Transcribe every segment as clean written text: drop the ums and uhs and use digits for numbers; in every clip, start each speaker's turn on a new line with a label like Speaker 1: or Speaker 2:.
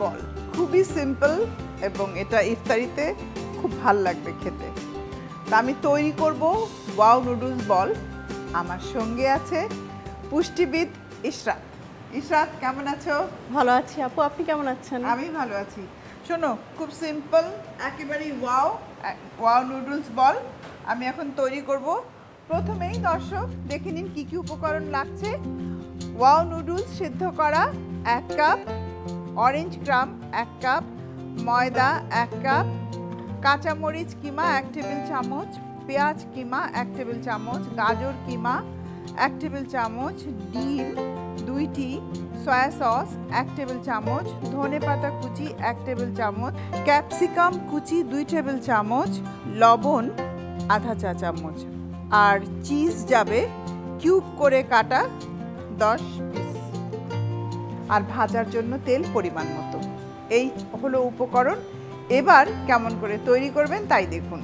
Speaker 1: বল খুবই সিম্পল এবং এটা ইফতারিতে খুব ভালো লাগবে খেতে। তা আমি তৈরি করব ওয়াও নুডলস বল। আমার সঙ্গে আছে পুষ্টিবিদ ইশরাত। ইশরাত কেমন আছো?
Speaker 2: ভালো আছি আপু, আপনি কেমন আছেন?
Speaker 1: আমি ভালো আছি। শোনো, খুব সিম্পল একেবারেই ওয়াও নুডলস বল আমি এখন তৈরি করব। প্রথমেই দর্শক দেখে নিন কি কি উপকরণ লাগছে। ওয়াও নুডলস সিদ্ধ করা 1 কাপ, অরেঞ্জ ক্রাম 1 কাপ, ময়দা 1 কাপ, কাঁচামরিচ কিমা 1 টেবিল চামচ, পেঁয়াজ কিমা 1 টেবিল চামচ, গাজর কিমা 1 টেবিল চামচ, ডিম 2টি, সয়া সস 1 টেবিল চামচ, ধনেপাতা কুচি 1 টেবিল চামচ, ক্যাপসিকাম কুচি 2 টেবিল চামচ, লবণ আধা চা চামচ, আর চিজ যাবে কিউব করে কাটা 10 পিস, আর ভাজার জন্য তেল পরিমাণ মতো। এই হলো উপকরণ। এবার কেমন করে তৈরি করবেন তাই দেখুন।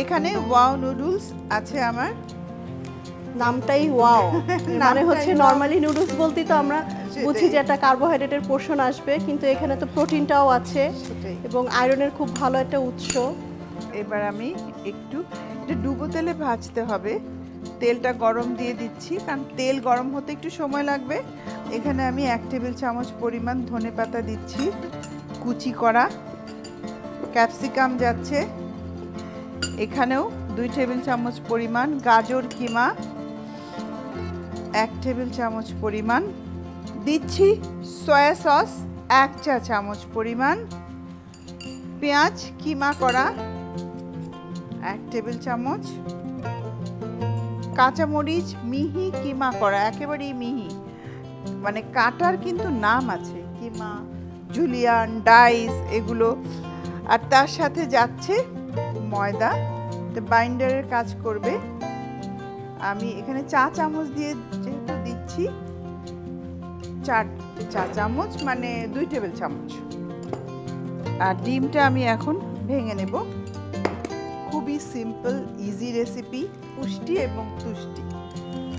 Speaker 1: এখানে ওয়াও নুডলস আছে আমার,
Speaker 2: নামটাই ওয়াও, মানে হচ্ছে নরমালি নুডলস বলতেই তো আমরা বুঝি যে একটা কার্বোহাইড্রেটের পোর্শন আসবে, কিন্তু এখানে তো প্রোটিনটাও আছে এবং আয়রনের খুব ভালো একটা উৎস।
Speaker 1: এবার আমি একটু এটা ডুবো তেলে ভাজতে হবে। তেলটা গরম দিয়ে দিচ্ছি, কারণ তেল গরম হতে একটু সময় লাগবে। এখানে আমি 1 টেবিল চামচ পরিমাণ ধনেপাতা দিচ্ছি কুচি করা, ক্যাপসিকাম যাচ্ছে, এখানেও 2 টেবিল চামচ পরিমাণ গাজর কিমা, 1 টেবিল চামচ পরিমাণ দিচ্ছি, সয়া সস 1 চা চামচ পরিমাণ, পেঁয়াজ কিমা করা 1 টেবিল চামচ, কাঁচামরিচ মিহি কিমা করা, একেবারেই মিহি, মানে কাটার কিন্তু নাম আছে, কিমা, জুলিয়ান, ডাইস এগুলো। আর তার সাথে যাচ্ছে ময়দা, তো বাইন্ডারের কাজ করবে। আমি এখানে চা চামচ দিয়ে যেহেতু দিচ্ছি, 4 চা চামচ মানে 2 টেবিল চামচ। আর ডিমটা আমি এখন ভেঙে নেব। খুবই সিম্পল ইজি রেসিপি, পুষ্টি এবং তুষ্টি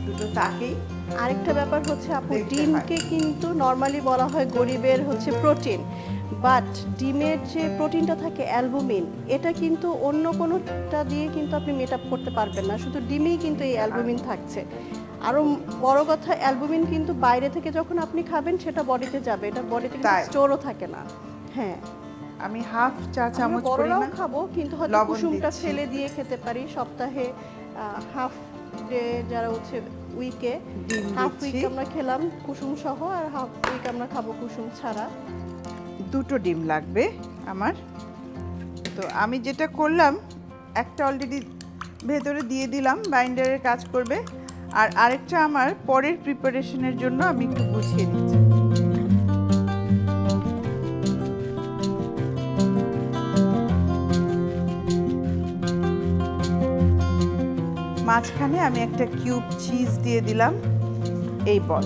Speaker 1: দুটো তাকেই।
Speaker 2: আরেকটা ব্যাপার হচ্ছে আপু, ডিমকে কিন্তু নরমালি বলা হয় গরিবের হচ্ছে প্রোটিন, বাট ডিমের যে প্রোটিনটা থাকে অ্যালবুমিন, এটা কিন্তু অন্য কোনোটা দিয়ে কিন্তু আপনি মেট আপ করতে পারবেন না, শুধু ডিমেই কিন্তু এই অ্যালবুমিন থাকছে। আরও বড় কথা, অ্যালবুমিন কিন্তু বাইরে থেকে যখন আপনি খাবেন সেটা বডিতে যাবে, এটা বডিতে কিন্তু স্টোরও থাকে না। হ্যাঁ,
Speaker 1: আমি হাফ চা চামচ পরিমাণ
Speaker 2: খাবো, কিন্তু হয়তো কুসুমটা ফেলে দিয়ে খেতে পারি। সপ্তাহে হাফ ডে যারা হচ্ছে উইকে, হাফ উইক আমরা খেলাম কুসুম সহ, আর হাফ উইক আমরা খাবো কুসুম ছাড়া।
Speaker 1: 2টো ডিম লাগবে আমার। তো আমি যেটা করলাম, একটা অলরেডি ভেতরে দিয়ে দিলাম, বাইন্ডারের কাজ করবে, আর আরেকটা আমার পরের প্রিপারেশনের জন্য আমি একটু গুছিয়ে দিচ্ছি। মাঝখানে আমি একটা কিউব চিজ দিয়ে দিলাম এই বল।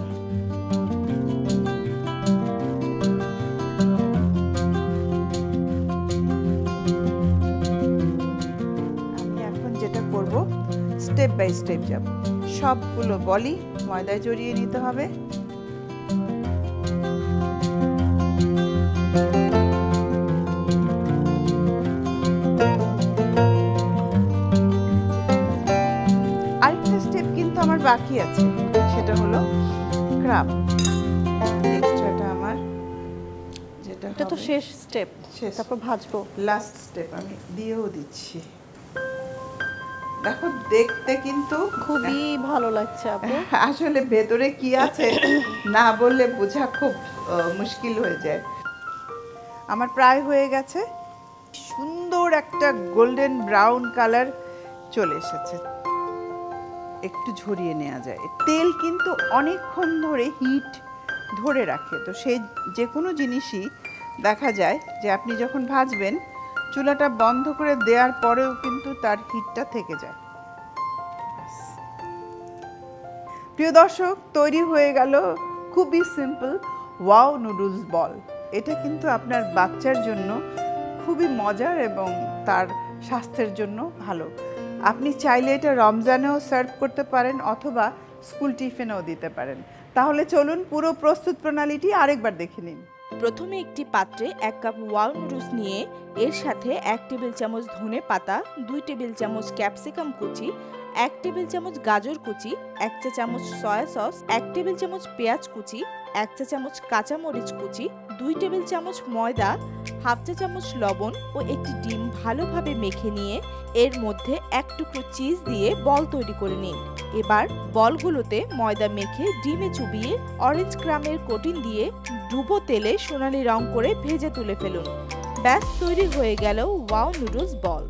Speaker 1: আমি এখন যেটা করব, স্টেপ বাই স্টেপ যাব। সবগুলো বলই ময়দায় জড়িয়ে নিতে হবে। আরেকটা স্টেপ কিন্তু আমার বাকি আছে, সেটা হলো ক্রাম। এক্সট্রাটা আমার যেটা
Speaker 2: এটা তো শেষ স্টেপ, তারপর ভাজবো।
Speaker 1: লাস্ট স্টেপ আমি দিয়েও দিচ্ছি। দেখো দেখতে কিন্তু
Speaker 2: খুবই ভালো লাগছে আপু।
Speaker 1: আসলে ভেতরে কি আছে না বললে বোঝা খুব মুশকিল হয়ে যায়। আমার প্রায় হয়ে গেছে, সুন্দর একটা গোল্ডেন ব্রাউন কালার চলে এসেছে। একটু ঝরিয়ে নেওয়া যায়। তেল কিন্তু অনেকক্ষণ ধরে হিট ধরে রাখে, তো সেই যে কোনো জিনিসই দেখা যায় যে আপনি যখন ভাজবেন চুলাটা বন্ধ করে দেওয়ার পরেও কিন্তু তার হিটটা থেকে যায়। প্রিয় দর্শক, তৈরি হয়ে গেল খুবই সিম্পল ওয়াও নুডলস বল। এটা কিন্তু আপনার বাচ্চার জন্য খুবই মজার এবং তার স্বাস্থ্যের জন্য ভালো। আপনি চাইলে এটা রমজানেও সার্ভ করতে পারেন অথবা স্কুল টিফিনেও দিতে পারেন। তাহলে চলুন পুরো প্রস্তুত প্রণালীটি আরেকবার দেখে নিন।
Speaker 3: প্রথমে একটি পাত্রে 1 কাপ ওয়াও নুডলস নিয়ে এর সাথে 1 টেবিল চামচ ধনে পাতা, 2 টেবিল চামচ ক্যাপসিকাম কুচি, 1 টেবিল চামচ গাজর কুচি, 1 চা চামচ সয়া সস, 1 টেবিল চামচ পেঁয়াজ কুচি, 1 চা চামচ কাঁচামরিচ কুচি, 2 টেবিল চামচ ময়দা, হাফ চা চামচ লবণ ও একটি ডিম ভালোভাবে মেখে নিয়ে এর মধ্যে 1 টুকরো চিজ দিয়ে বল তৈরি করে নিন। এবার বলগুলোতে ময়দা মেখে ডিমে চুবিয়ে অরেঞ্জ ক্রামের কোটিং দিয়ে ডুবো তেলে সোনালী রং করে ভেজে তুলে ফেলুন। ব্যাস তৈরি হয়ে গেল ওয়াও নুডলস বল।